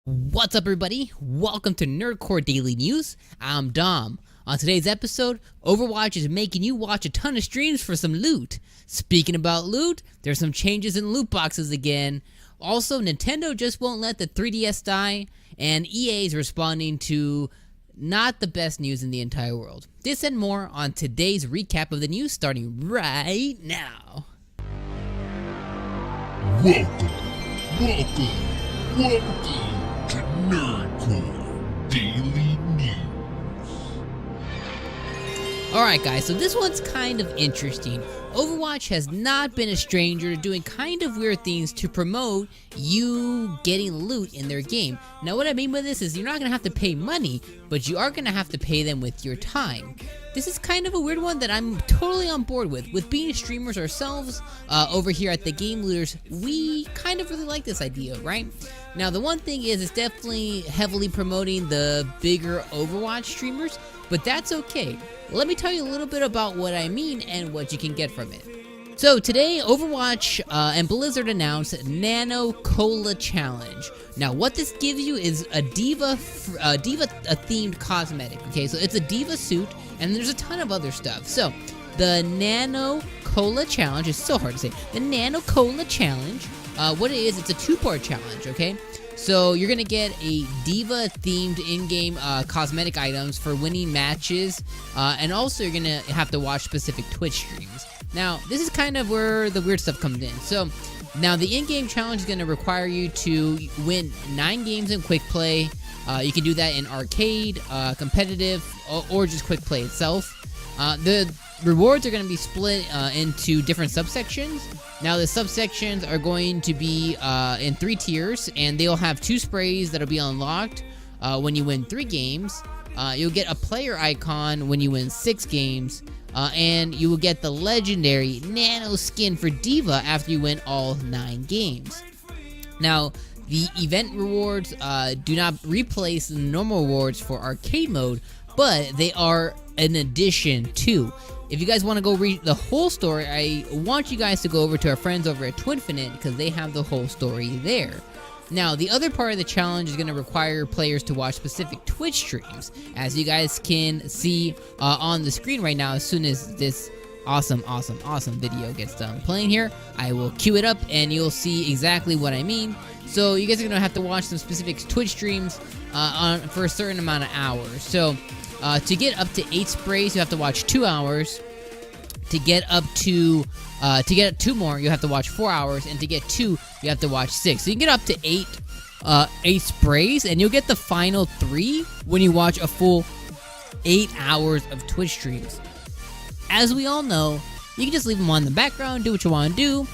What's up, everybody? Welcome to Nerdcore Daily News. I'm Dom. On today's episode, Overwatch is making you watch a ton of streams for some loot. Speaking about loot, there's some changes in loot boxes again. Also, Nintendo just won't let the 3DS die, and EA is responding to not the best news in the entire world. This and more on today's recap of the news starting right now. Welcome to Nerdcore Daily News. Alright guys, so this one's kind of interesting. Overwatch has not been a stranger to doing kind of weird things to promote you getting loot in their game. Now what I mean by this is you're not going to have to pay money, but you are going to have to pay them with your time. This is kind of a weird one that I'm totally on board with. With being streamers ourselves, over here at the Game Looters, we kind of really like this idea, right? Now the one thing is it's definitely heavily promoting the bigger Overwatch streamers, but that's okay. Let me tell you a little bit about what I mean and what you can get from it. So today, Overwatch and Blizzard announced Nano Cola Challenge. Now, what this gives you is a diva-themed cosmetic. Okay, so it's a diva suit, and there's a ton of other stuff. So the Nano Cola Challenge is so hard to say. The Nano Cola Challenge. What it is, it's a two-part challenge. Okay. So you're gonna get a diva-themed in-game cosmetic items for winning matches, and also you're gonna have to watch specific Twitch streams. Now, this is kind of where the weird stuff comes in. So now the in-game challenge is gonna require you to win 9 games in quick play. You can do that in arcade, competitive, or just quick play itself. The rewards are going to be split into different subsections. Now the subsections are going to be in 3 tiers, and they'll have 2 sprays that'll be unlocked when you win 3 games. You'll get a player icon when you win 6 games, and you will get the legendary Nano skin for Diva after you win all 9 games. Now, the event rewards do not replace the normal rewards for arcade mode, but they are an addition to. If you guys want to go read the whole story, I want you guys to go over to our friends over at Twinfinite because they have the whole story there. Now, the other part of the challenge is going to require players to watch specific Twitch streams, as you guys can see on the screen right now. As soon as this awesome video gets done playing here, I will cue it up and you'll see exactly what I mean. So you guys are going to have to watch some specific Twitch streams for a certain amount of hours. So to get up to 8 sprays, you have to watch 2 hours. To get up to 2 more, you have to watch 4 hours, and to get 2, you have to watch 6. So you can get up to 8 sprays, and you'll get the final 3 when you watch a full 8 hours of Twitch streams. As we all know, you can just leave them on in the background, do what you want to do.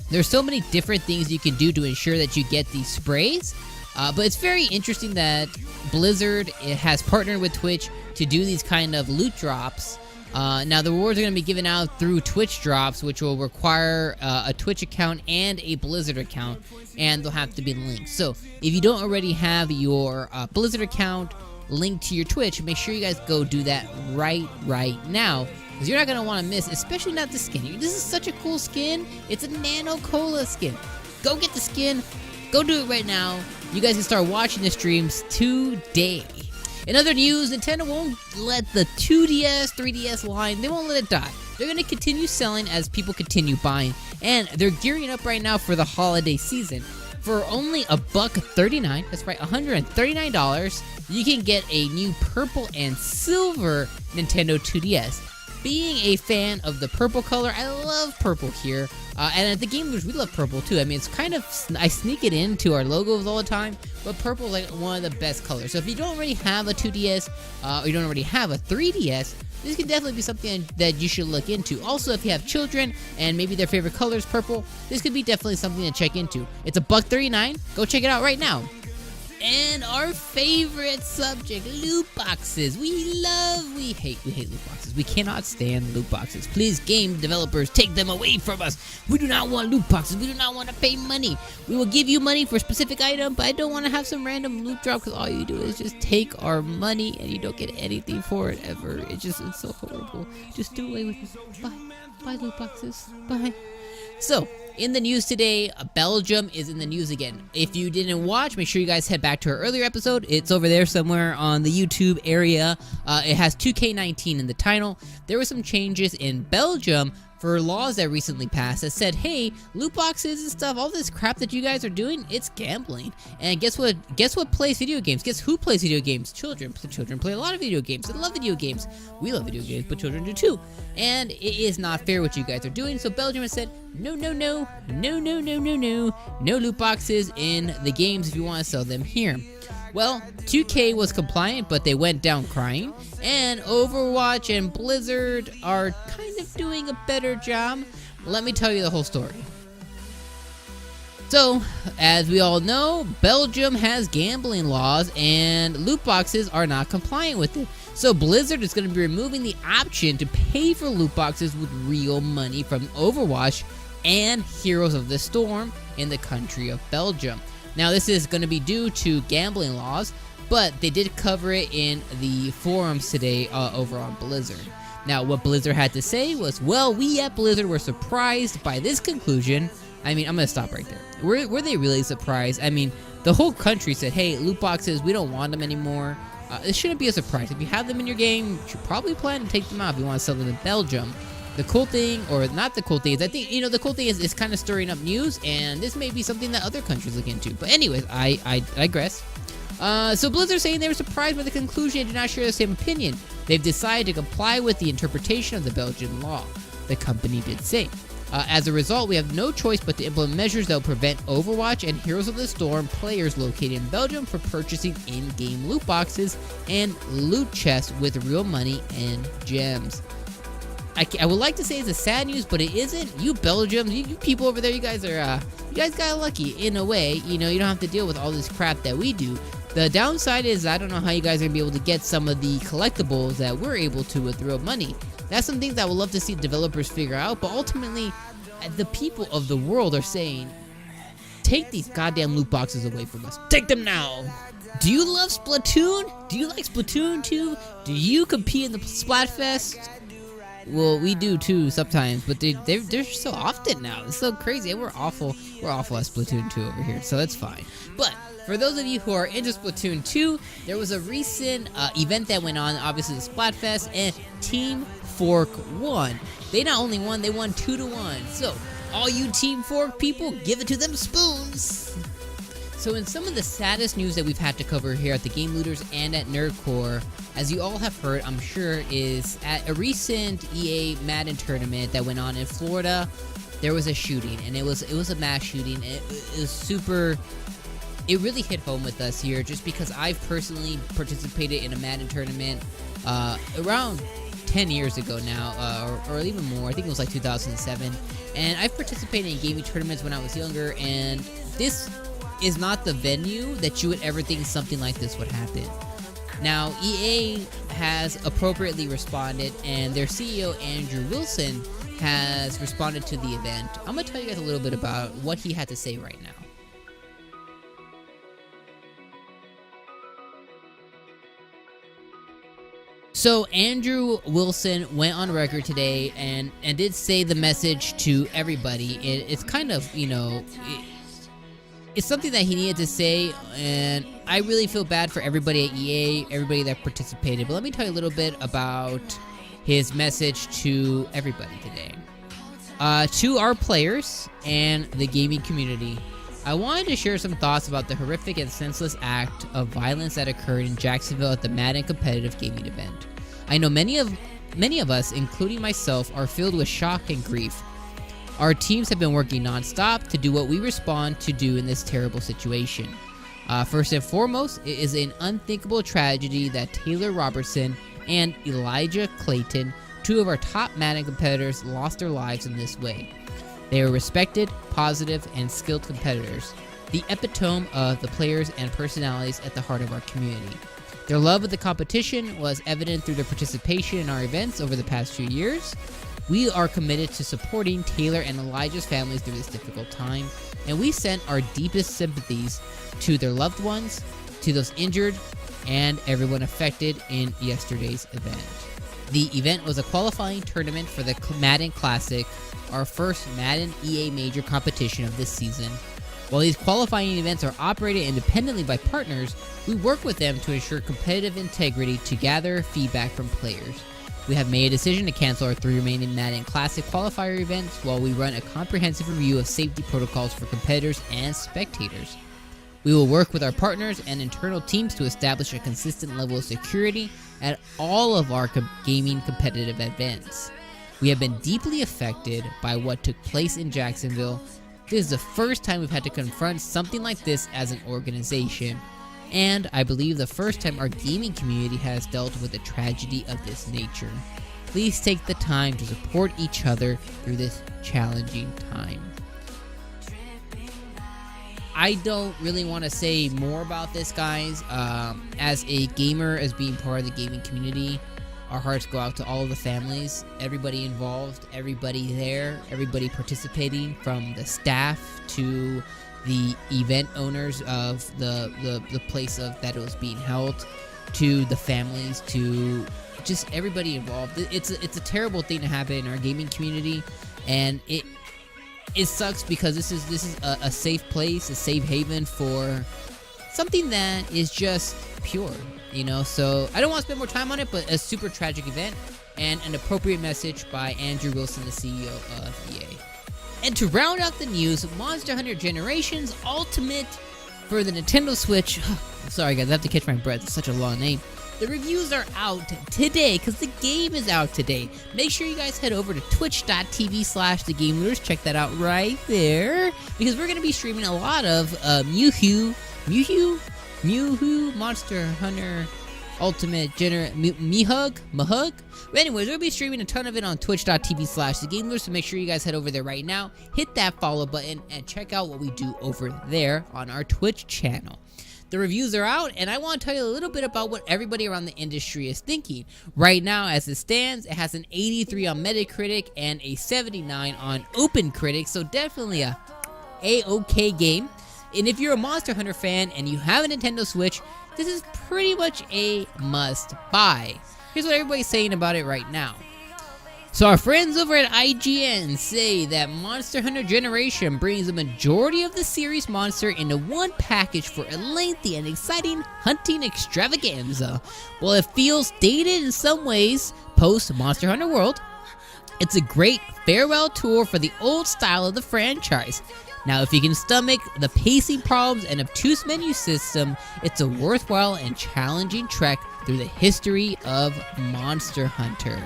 There's so many different things you can do to ensure that you get these sprays. But it's very interesting that Blizzard has partnered with Twitch to do these kind of loot drops. Now the rewards are going to be given out through Twitch drops, which will require a Twitch account and a Blizzard account, and they'll have to be linked. So if you don't already have your Blizzard account linked to your Twitch, make sure you guys go do that right now, because you're not going to want to miss, especially not the skin. This is such a cool skin. It's a Nano Cola skin. Go get the skin. Go do it right now. You guys can start watching the streams today. In other news, Nintendo won't let the 2DS, 3DS line, they won't let it die. They're going to continue selling as people continue buying, and they're gearing up right now for the holiday season. For only $139, that's right, $139, you can get a new purple and silver Nintendo 2DS. Being a fan of the purple color, I love purple here. And at the Game Looters, we love purple too. I mean, it's kind of, I sneak it into our logos all the time, but purple is like one of the best colors. So if you don't already have a 2DS, or you don't already have a 3DS, this could definitely be something that you should look into. Also, if you have children and maybe their favorite color is purple, this could be definitely something to check into. It's $139. Go check it out right now. And our favorite subject, loot boxes. We hate loot boxes. We cannot stand loot boxes. Please, game developers, take them away from us. We do not want loot boxes. We do not want to pay money. We will give you money for a specific item, but I don't want to have some random loot drop because all you do is just take our money and you don't get anything for it ever. It's so horrible. Just do away with it. Bye loot boxes. Bye. So, in the news today, Belgium is in the news again. If you didn't watch, make sure you guys head back to our earlier episode. It's over there somewhere on the YouTube area. It has 2K19 in the title. There were some changes in Belgium for laws that recently passed that said, hey, loot boxes and stuff, all this crap that you guys are doing, it's gambling. And guess what? Guess what plays video games? Guess who plays video games? Children. Children play a lot of video games. They love video games. We love video games, but children do too. And it is not fair what you guys are doing. So Belgium has said, no, no, no, no, no, no, no, no, no loot boxes in the games if you want to sell them here. Well, 2K was compliant, but they went down crying, and Overwatch and Blizzard are kind of doing a better job. Let me tell you the whole story. So, as we all know, Belgium has gambling laws, and loot boxes are not compliant with it. So Blizzard is going to be removing the option to pay for loot boxes with real money from Overwatch and Heroes of the Storm in the country of Belgium. Now, this is going to be due to gambling laws, but they did cover it in the forums today over on Blizzard. Now, what Blizzard had to say was, well, we at Blizzard were surprised by this conclusion. I mean, I'm going to stop right there. Were they really surprised? I mean, the whole country said, hey, loot boxes, we don't want them anymore. It shouldn't be a surprise. If you have them in your game, you should probably plan to take them out if you want to sell them in Belgium. The cool thing, or not the cool thing, is I think, the cool thing is it's kind of stirring up news, and this may be something that other countries look into. But anyways, I digress. So Blizzard saying they were surprised by the conclusion and did not share the same opinion. They've decided to comply with the interpretation of the Belgian law, the company did say. As a result, we have no choice but to implement measures that will prevent Overwatch and Heroes of the Storm players located in Belgium from purchasing in-game loot boxes and loot chests with real money and gems. I would like to say it's a sad news, but it isn't. You Belgians, you people over there, you guys got lucky in a way. You don't have to deal with all this crap that we do. The downside is I don't know how you guys are gonna be able to get some of the collectibles that we're able to with real money. That's some things that I would love to see developers figure out, but ultimately, the people of the world are saying, take these goddamn loot boxes away from us. Take them now. Do you love Splatoon? Do you like Splatoon 2? Do you compete in the Splatfest? Well, we do too sometimes, but they're so often now. It's so crazy. And we're awful at Splatoon 2 over here, so that's fine. But for those of you who are into Splatoon 2, there was a recent event that went on, obviously the Splatfest, and Team Fork won. They not only won, they won 2-1. So, all you Team Fork people, give it to them spoons. So in some of the saddest news that we've had to cover here at the Game Looters and at Nerdcore, as you all have heard, I'm sure, is at a recent EA Madden tournament that went on in Florida, there was a shooting, and it was a mass shooting. It was super. It really hit home with us here, just because I've personally participated in a Madden tournament around 10 years ago now, or even more. I think it was like 2007, and I've participated in gaming tournaments when I was younger, and this is not the venue that you would ever think something like this would happen. Now, EA has appropriately responded, and their CEO, Andrew Wilson, has responded to the event. I'm going to tell you guys a little bit about what he had to say right now. So Andrew Wilson went on record today and did say the message to everybody. It's kind of, it's something that he needed to say, and I really feel bad for everybody at EA, everybody that participated. But let me tell you a little bit about his message to everybody today. To our players and the gaming community, I wanted to share some thoughts about the horrific and senseless act of violence that occurred in Jacksonville at the Madden competitive gaming event. I know many of us, including myself, are filled with shock and grief. Our teams have been working non-stop to do what we respond to do in this terrible situation. First and foremost, it is an unthinkable tragedy that Taylor Robertson and Elijah Clayton, two of our top Madden competitors, lost their lives in this way. They are respected, positive, and skilled competitors, the epitome of the players and personalities at the heart of our community. Their love of the competition was evident through their participation in our events over the past few years. We are committed to supporting Taylor and Elijah's families through this difficult time, and we send our deepest sympathies to their loved ones, to those injured, and everyone affected in yesterday's event. The event was a qualifying tournament for the Madden Classic, our first Madden EA major competition of this season. While these qualifying events are operated independently by partners, we work with them to ensure competitive integrity to gather feedback from players. We have made a decision to cancel our 3 remaining Madden Classic qualifier events while we run a comprehensive review of safety protocols for competitors and spectators. We will work with our partners and internal teams to establish a consistent level of security at all of our gaming competitive events. We have been deeply affected by what took place in Jacksonville. This is the first time we've had to confront something like this as an organization, and I believe the first time our gaming community has dealt with a tragedy of this nature. Please take the time to support each other through this challenging time. I don't really want to say more about this, guys. As a gamer, as being part of the gaming community, our hearts go out to all of the families, everybody involved, everybody there, everybody participating, from the staff to the event owners of the place that it was being held, to the families, to just everybody involved. It's a terrible thing to happen in our gaming community, and it sucks because this is a safe place, a safe haven for something that is just pure, you know. So I don't want to spend more time on it, but a super tragic event and an appropriate message by Andrew Wilson, the CEO of EA. And to round out the news, Monster Hunter Generations Ultimate for the Nintendo Switch. Sorry guys, I have to catch my breath, it's such a long name. The reviews are out today because the game is out today. Make sure you guys head over to twitch.tv/thegamelures. Check that out right there, because we're going to be streaming a lot of Mewtwo Monster Hunter Ultimate Mahug. But anyways, we'll be streaming a ton of it on twitch.tv/thegamelures, so make sure you guys head over there right now, hit that follow button, and check out what we do over there on our Twitch channel. The reviews are out, and I want to tell you a little bit about what everybody around the industry is thinking. Right now, as it stands, it has an 83 on Metacritic and a 79 on OpenCritic, so definitely a A-OK game. And if you're a Monster Hunter fan and you have a Nintendo Switch, this is pretty much a must-buy. Here's what everybody's saying about it right now. So our friends over at IGN say that Monster Hunter Generation brings the majority of the series monster into one package for a lengthy and exciting hunting extravaganza. While it feels dated in some ways post Monster Hunter World, it's a great farewell tour for the old style of the franchise. Now, if you can stomach the pacing problems and obtuse menu system, it's a worthwhile and challenging trek through the history of Monster Hunter.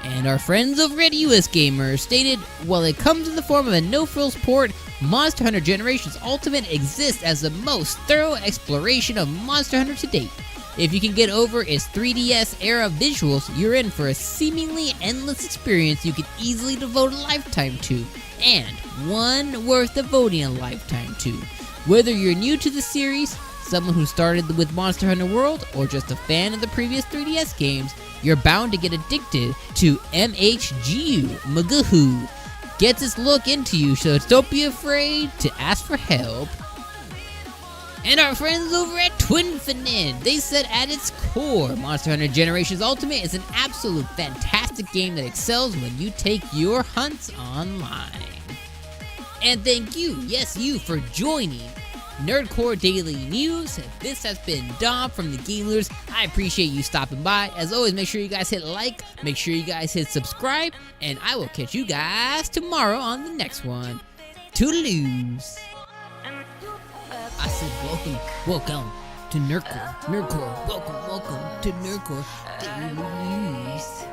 And our friends over at US Gamer stated, while it comes in the form of a no-frills port, Monster Hunter Generations Ultimate exists as the most thorough exploration of Monster Hunter to date. If you can get over its 3DS era visuals, you're in for a seemingly endless experience you could easily devote a lifetime to, and one worth devoting a lifetime to. Whether you're new to the series, someone who started with Monster Hunter World, or just a fan of the previous 3DS games, you're bound to get addicted to MHGU Magahoo. Gets its look into you, so don't be afraid to ask for help. And our friends over at Twinfinite, they said at its core, Monster Hunter Generations Ultimate is an absolute fantastic game that excels when you take your hunts online. And thank you, yes you, for joining Nerdcore Daily News. This has been Dom from the Gamelers. I appreciate you stopping by. As always, make sure you guys hit like, make sure you guys hit subscribe, and I will catch you guys tomorrow on the next one. Toodaloos. I said welcome to Nerdcore. Welcome to Nerdcore Daily News.